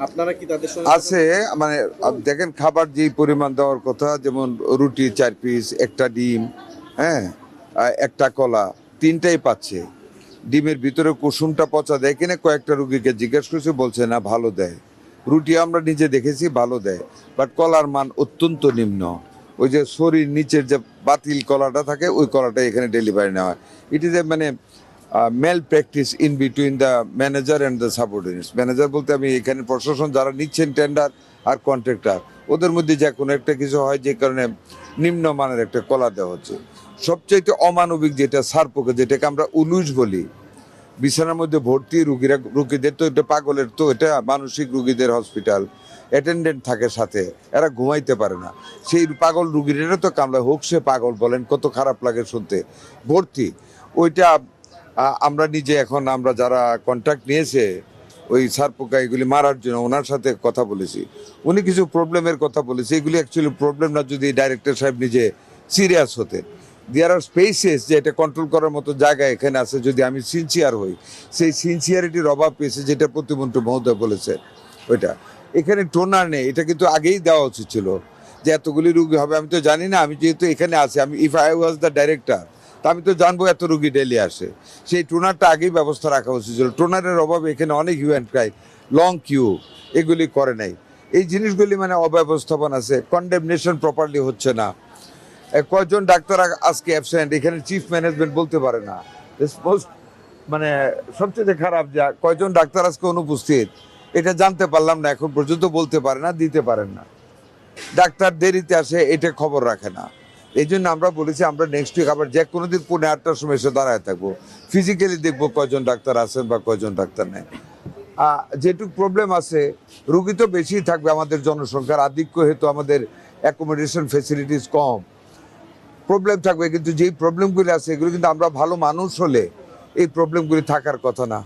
আপনারা কি তাদের সঙ্গে আছে, মানে দেখেন খাবার যেই পরিমাণ দেওয়ার কথা, যেমন রুটি 4 পিস, একটা ডিম, হ্যাঁ, একটা কলা, তিনটাই পাচ্ছে। ডিমের ভিতরে কুসুমটা পচা দেয় কিনা কয়েকটা রুগীকে জিজ্ঞেস করছি, বলছে না ভালো দেয়। রুটি আমরা নিজে দেখেছি ভালো দেয়, বাট কলার মান অত্যন্ত নিম্ন। ওই যে শরীর নিচের যে বাতিল কলাটা থাকে ওই কলাটা এখানে ডেলিভারি নেওয়া হয়। ইট ইজ এ মানে mail practice in between the manager and the subordinates. Manager বলতে আমি এখানে প্রশাসন যারা নিচ্ছেন টেন্ডার আর কন্ট্রাক্টর, ওদের মধ্যে যে কোনো একটা কিছু হয় যে কারণে নিম্নমানের একটা কলা দেওয়া হচ্ছে। সবচাইতে অমানবিক যেটা সারপোকা, যেটাকে আমরা উলুশ বলি, বিছানার মধ্যে ভর্তি রুগীদের তো এটা পাগলের, তো এটা মানসিক রুগীদের হসপিটাল, অ্যাটেন্ডেন্ট থাকে সাথে, এরা ঘুমাইতে পারে না। সেই পাগল রুগীরা তো কামড়ায়, হোক সে পাগল, বলেন কত খারাপ লাগে শুনতে, ভর্তি। ওইটা আমরা নিজে এখন আমরা যারা কন্ট্রাক্ট নিয়েছে ওই সারপোকা এগুলি মারার জন্য ওনার সাথে কথা বলেছি, উনি কিছু প্রবলেমের কথা বলেছে। এগুলি অ্যাকচুয়ালি প্রবলেম না যদি ডাইরেক্টর সাহেব নিজে সিরিয়াস হতেন। দেয়ার আর স্পেসেস যে এটা কন্ট্রোল করার মতো জায়গা এখানে আছে, যদি আমি সিনসিয়ার হই। সেই সিনসিয়ারিটির অভাব পেয়েছে, যেটা প্রতিমন্ত্রী মহোদয় বলেছে ওইটা। এখানে টোনার নেই, এটা কিন্তু আগেই দেওয়া উচিত ছিল যে এতগুলি রুগী হবে। আমি তো জানি না, আমি যেহেতু এখানে আছি, আমি if I was the director তা আমি তো জানবো এত রুগী ডেলি আসে। সেই টোনারটা আগেই ব্যবস্থা রাখা উচিত ছিল। টোনারের অভাবে এখানে অনেক hue and cry, long queue, এগুলি করে নাই। এই জিনিসগুলি মানে অব্যবস্থাপনা আছে, কন্ডেমনেশন প্রপারলি হচ্ছে না। কয়জন ডাক্তার আজকে অ্যাবসেন্ট, এখানে চিফ ম্যানেজমেন্ট বলতে পারে না। মোস্ট মানে সবচেয়ে খারাপ যা কয়জন ডাক্তার আজকে অনুপস্থিত, এটা জানতে পারলাম না, এখন পর্যন্ত বলতে পারে না, দিতে পারেন না। ডাক্তার দেরিতে আসে, এটা খবর রাখে না। এই জন্য আমরা বলেছি আমরা নেক্সট উইক আবার যে কোনো দিন 8:30টার সময় এসে দাঁড়ায় থাকবো, ফিজিক্যালি দেখবো কয়জন ডাক্তার আছেন বা কয়জন ডাক্তার নেই। যেটুকু প্রবলেম আছে, রুগী তো বেশি থাকবে, আমাদের জনসংখ্যার আধিক্য হেতু আমাদের অ্যাকোমোডেশন ফেসিলিটিস কম, প্রবলেম থাকবে। কিন্তু যেই প্রবলেমগুলি আছে এগুলো কিন্তু আমরা ভালো মানুষ হলে এই প্রবলেমগুলি থাকার কথা না।